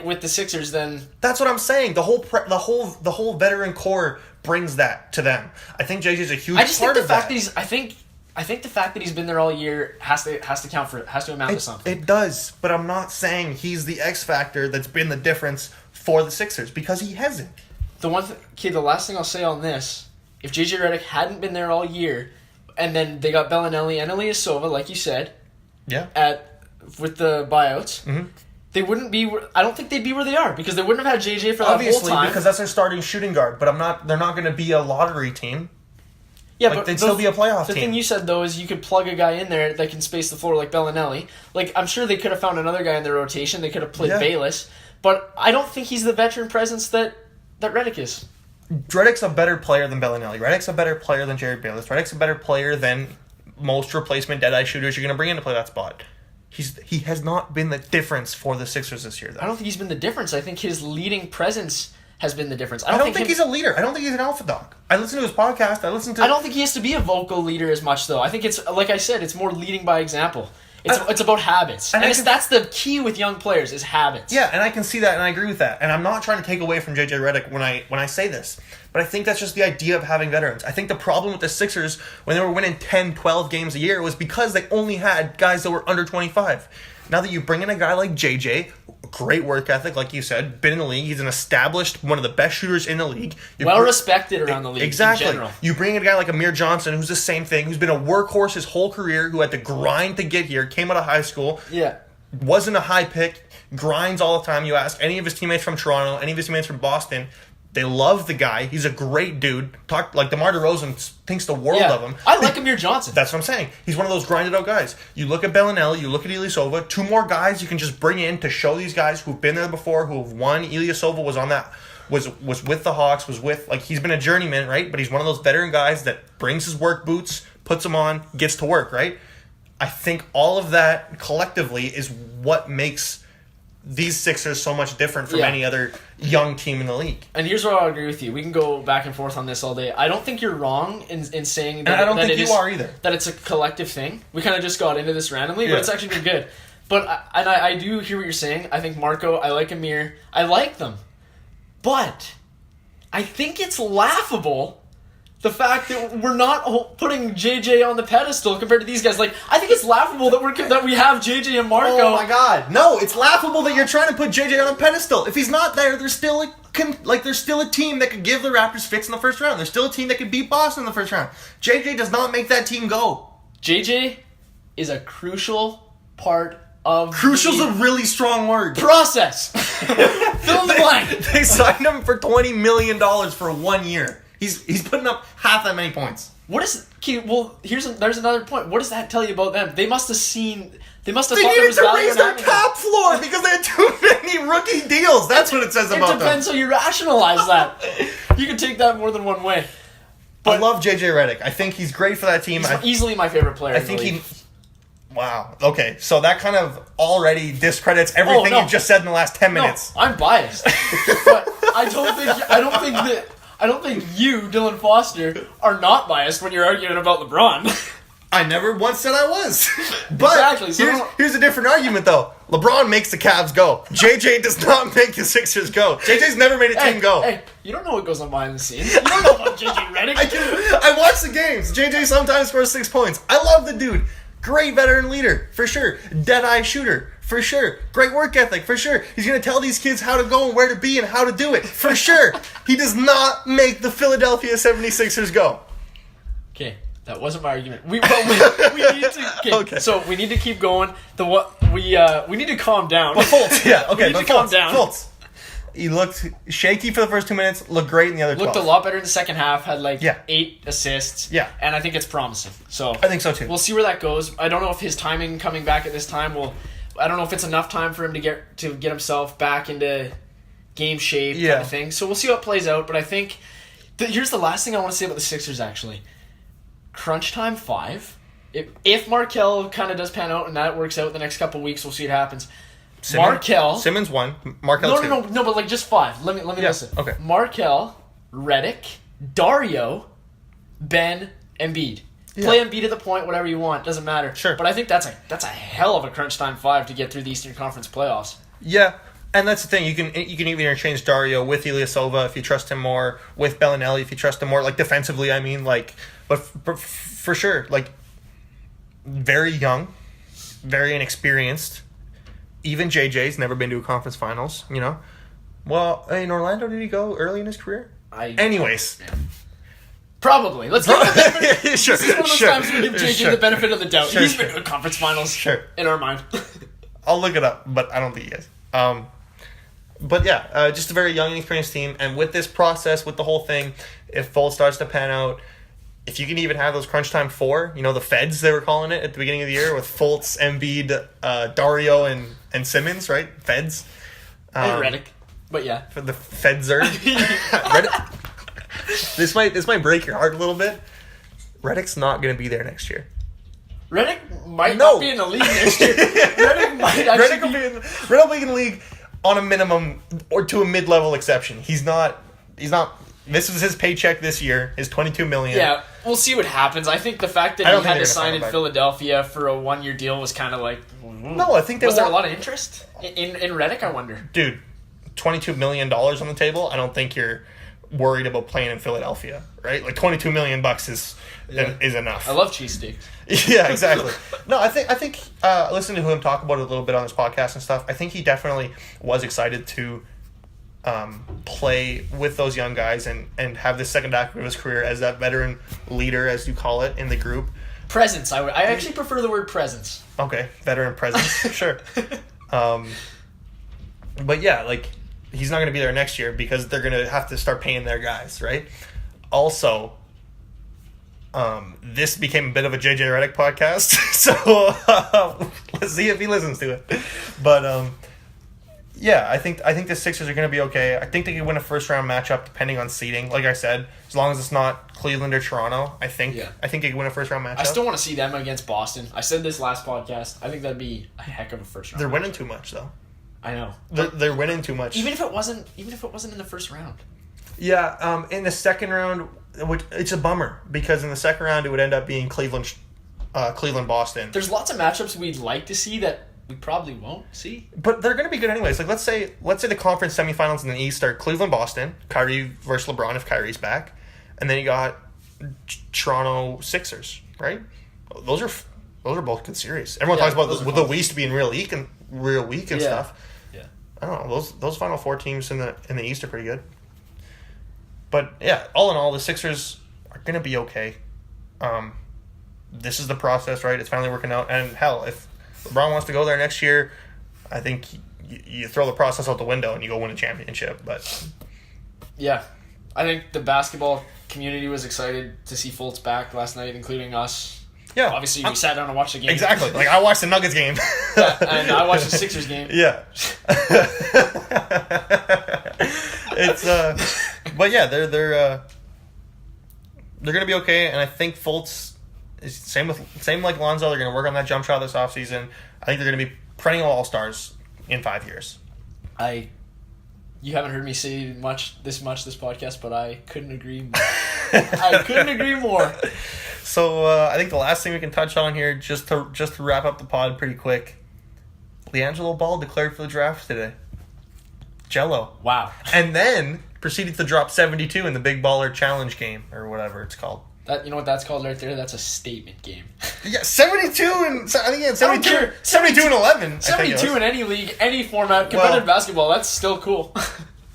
with the Sixers, then that's what I'm saying. The whole veteran core brings that to them. I think JJ's a huge part of that. I think the fact that he's been there all year has to amount to something. It does, but I'm not saying he's the X factor that's been the difference for the Sixers because he hasn't. The last thing I'll say on this, if JJ Redick hadn't been there all year, and then they got Bellinelli and Ilyasova, like you said, with the buyouts, they wouldn't be. I don't think they'd be where they are because they wouldn't have had JJ for that whole time. Because that's their starting shooting guard. But they're not going to be a lottery team. Yeah, but they'd still be a playoff team. The thing you said though is you could plug a guy in there that can space the floor like Bellinelli. Like I'm sure they could have found another guy in their rotation. They could have played Bayless, but I don't think he's the veteran presence that Redick is. Redick's a better player than Bellinelli. Redick's a better player than Jared Bayless. Redick's a better player than most replacement dead-eye shooters you're going to bring in to play that spot. He has not been the difference for the Sixers this year, though. I don't think he's been the difference. I think his leading presence has been the difference. I don't think he's a leader. I don't think he's an alpha dog. I listen to his podcast. I don't think he has to be a vocal leader as much, though. I think it's, like I said, it's more leading by example. It's about habits. And that's the key with young players is habits. Yeah, and I can see that, and I agree with that. And I'm not trying to take away from JJ Redick when I say this. But I think that's just the idea of having veterans. I think the problem with the Sixers when they were winning 10, 12 games a year was because they only had guys that were under 25. Now that you bring in a guy like JJ, great work ethic, like you said, been in the league, he's an established, one of the best shooters in the league. Well respected around the league exactly. in general. You bring in a guy like Amir Johnson, who's the same thing, who's been a workhorse his whole career, who had to grind to get here, came out of high school, wasn't a high pick, grinds all the time. You ask any of his teammates from Toronto, any of his teammates from Boston, they love the guy. He's a great dude. Like DeMar DeRozan thinks the world of him. I like Amir Johnson. That's what I'm saying. He's one of those grinded out guys. You look at Bellinelli, you look at Ilyasova, two more guys you can just bring in to show these guys who've been there before, who have won. Ilyasova was on that, was with the Hawks, he's been a journeyman, right? But he's one of those veteran guys that brings his work boots, puts them on, gets to work, right? I think all of that collectively is what makes these Sixers so much different from any other young team in the league. And here's where I'll agree with you. We can go back and forth on this all day. I don't think you're wrong in saying that. And I don't think you are either. That it's a collective thing. We kind of just got into this randomly, but it's actually been good. But I do hear what you're saying. I think Marco, I like Amir. I like them. But I think it's laughable the fact that we're not putting JJ on the pedestal compared to these guys. Like, I think it's laughable that we have JJ and Marco. Oh my God! No, it's laughable that you're trying to put JJ on a pedestal. If he's not there, there's still a team that could give the Raptors fits in the first round. There's still a team that could beat Boston in the first round. JJ does not make that team go. JJ is a crucial part of Crucial's a really strong word. Process. Fill in the blank. They signed him for $20 million for 1 year. He's putting up half that many points. There's another point. What does that tell you about them? They must have thought They there needed was to value raise in their having cap floor because they had too many rookie deals. That's what it says about them. It depends how you rationalize that. You can take that more than one way. But I love JJ Redick. I think he's great for that team. He's easily my favorite player. I think Wow. Okay, so that kind of already discredits everything you've just said in the last 10 minutes. No, I'm biased. But I don't think you, Dylan Foster, are not biased when you're arguing about LeBron. I never once said I was. But exactly. Here's a different argument, though. LeBron makes the Cavs go. JJ does not make the Sixers go. JJ's never made a team go. Hey, you don't know what goes on behind the scenes. You don't know about JJ Redick. I watch the games. JJ sometimes scores 6 points. I love the dude. Great veteran leader, for sure. Dead-eye shooter, for sure. Great work ethic, for sure. He's going to tell these kids how to go and where to be and how to do it, for sure. He does not make the Philadelphia 76ers go. Okay, that wasn't my argument. We need to. Okay. So we need to keep going. We need to calm down. But Fultz, we need to calm down. Fultz. He looked shaky for the first 2 minutes, looked great in the other 12. Looked a lot better in the second half, had 8 assists. Yeah. And I think it's promising. So I think so too. We'll see where that goes. I don't know if his timing coming back at this time I don't know if it's enough time for him to get himself back into game shape kind of thing. So we'll see how it plays out. But I think here's the last thing I want to say about the Sixers actually. Crunch time 5. If Markelle kind of does pan out and that works out the next couple weeks, we'll see what happens. Simmons 1, Markelle 2. No, but just 5. Let me listen. Okay. Markelle, Redick, Dario, Ben, Embiid. Play Embiid at the point, whatever you want, doesn't matter. Sure. But I think that's a hell of a crunch time 5 to get through the Eastern Conference playoffs. Yeah, and that's the thing. You can even interchange Dario with Ilyasova if you trust him more, with Bellinelli if you trust him more, defensively. I mean, but for sure, very young, very inexperienced. Even JJ's never been to a conference finals, you know? Well, in Orlando, did he go early in his career? Anyways. Probably. Let's give him the benefit. Sure. This is one of those times we give JJ the benefit of the doubt. He's been to a conference finals in our mind. I'll look it up, but I don't think he is. But yeah, just a very young and experienced team. And with this process, with the whole thing, if Fultz starts to pan out, if you can even have those crunch time 4, the feds they were calling it at the beginning of the year with Fultz, Embiid, Dario, and Simmons, right? Feds. And Redick. But yeah. For the feds are. Redick. this might break your heart a little bit. Redick's not going to be there next year. Redick might not be in the league next year. Redick might actually Redick will be in the league on a minimum or to a mid-level exception. He's not. This was his paycheck this year, his $22 million. Yeah, we'll see what happens. I think the fact that he had to sign in Philadelphia for a 1-year deal was kind of like... No, I think was there a lot of interest in Redick, I wonder? Dude, $22 million on the table, I don't think you're worried about playing in Philadelphia, right? Like, $22 million is enough. I love cheesesteaks. Yeah, exactly. No, I think listening to him talk about it a little bit on his podcast and stuff, I think he definitely was excited to play with those young guys and have the second act of his career as that veteran leader, as you call it, in the group. Presence. I actually prefer the word presence. Okay, veteran presence. Sure. But yeah, like, he's not going to be there next year because they're going to have to start paying their guys, right? Also, this became a bit of a JJ Redick podcast, so let's see if he listens to it. But yeah, I think the Sixers are going to be okay. I think they can win a first-round matchup depending on seeding. Like I said, as long as it's not Cleveland or Toronto, I think they can win a first-round matchup. I still want to see them against Boston. I said this last podcast. I think that'd be a heck of a first-round They're winning matchup. too much, though. I know. They're winning too much. Even if it wasn't in the first round. Yeah, in the second round, it's a bummer because in the second round it would end up being Cleveland, Boston. There's lots of matchups we'd like to see that we probably won't see. But they're going to be good anyways. Like let's say the conference semifinals in the East are Cleveland, Boston, Kyrie versus LeBron if Kyrie's back, and then you got Toronto Sixers, right? Those are both good series. Everyone talks about the East being real weak and stuff. Yeah. I don't know. Those Final Four teams in the East are pretty good. But yeah, all in all, the Sixers are going to be okay. This is the process, right? It's finally working out. And hell, if LeBron wants to go there next year, I think you throw the process out the window and you go win a championship. But yeah, I think the basketball community was excited to see Fultz back last night, including us. Yeah, obviously we sat down and watched the game. Exactly. Like I watched the Nuggets game. Yeah, and I watched the Sixers game. Yeah. It's but yeah, they're gonna be okay, and I think Fultz is same like Lonzo. They're gonna work on that jump shot this offseason. I think they're gonna be perennial all-stars in 5 years. You haven't heard me say this podcast, but I couldn't agree more. I couldn't agree more. So I think the last thing we can touch on here, just to wrap up the pod pretty quick, LiAngelo Ball declared for the draft today. Jello. Wow. And then proceeded to drop 72 in the Big Baller Challenge game, or whatever it's called. You know what that's called right there? That's a statement game. Yeah, 72 and I think he had 72 and 11. 72 in any league, any format, competitive basketball. That's still cool.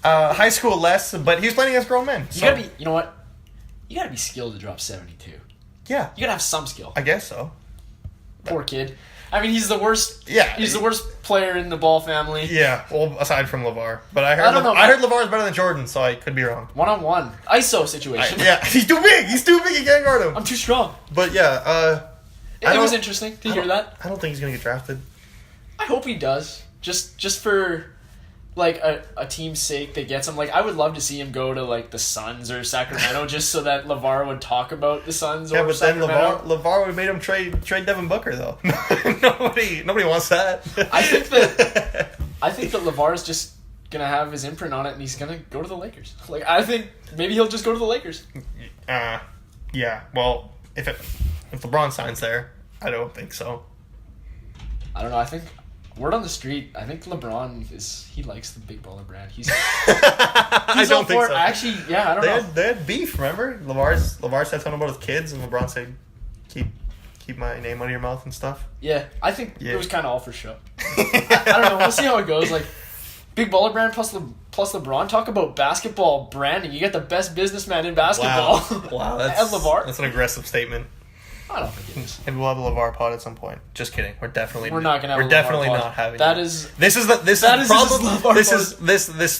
High school less, but he was playing against grown men. You gotta be. You know what? You gotta be skilled to drop 72. Yeah. You gotta have some skill. I guess so. Poor kid. I mean, he's the worst. Yeah. He's the worst player in the Ball family. Yeah. Well, aside from LeVar, but I heard LeVar is better than Jordan, so I could be wrong. 1-on-1 ISO situation. Yeah. He's too big. You can't guard him. I'm too strong. But yeah. It was interesting to hear that. I don't think he's gonna get drafted. I hope he does. Just for like a team's sake that gets him. Like I would love to see him go to like the Suns or Sacramento just so that LeVar would talk about the Suns or Sacramento. Yeah, but then LeVar would have made him trade Devin Booker though. Nobody wants that. I think that LeVar is just gonna have his imprint on it and he's gonna go to the Lakers. Like I think maybe he'll just go to the Lakers. Yeah. Well, if LeBron signs there, I don't think so. I don't know. I think word on the street, I think LeBron he likes the Big Baller brand. He's I don't think so. Actually, yeah, I don't know. They had beef, remember? LeVar said something about his kids, and LeBron said, keep my name out of your mouth and stuff. Yeah, I think it was kind of all for show. I don't know. We'll see how it goes. Like, Big Baller brand plus LeBron. Talk about basketball branding. You get the best businessman in basketball. Wow, and LeVar. That's an aggressive statement. I don't think it is. Maybe we'll have a LeVar pod at some point. Just kidding. We're not gonna have. We're definitely not having. This is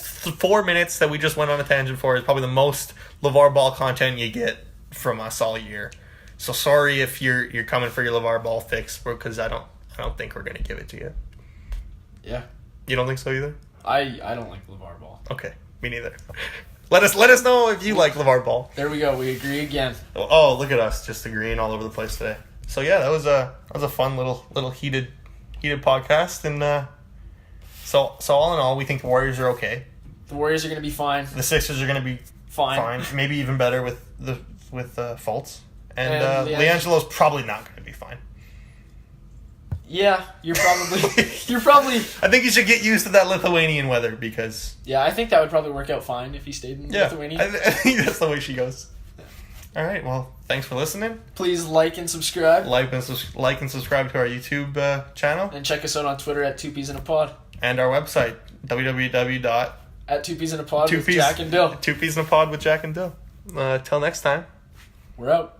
4 minutes that we just went on a tangent for is probably the most LeVar Ball content you get from us all year. So sorry if you're coming for your LeVar Ball fix, because I don't think we're gonna give it to you. Yeah. You don't think so either? I don't like LeVar Ball. Okay, me neither. Let us know if you like LeVar Ball. There we go. We agree again. Oh, look at us, just agreeing all over the place today. So yeah, that was a fun little heated podcast, and so all in all, we think the Warriors are okay. The Warriors are going to be fine. The Sixers are going to be fine. Maybe even better with Fultz, and LiAngelo's probably not going to be fine. Yeah, you're probably. I think you should get used to that Lithuanian weather because. Yeah, I think that would probably work out fine if he stayed in Lithuania. I think that's the way she goes. All right. Well, thanks for listening. Please like and subscribe. Like and subscribe to our YouTube channel. And check us out on Twitter at 2 Peas in a Pod. And our website www. At 2 Peas in a Pod with Jack and Dill. 2 Peas in a Pod with Jack and Dill. Till next time. We're out.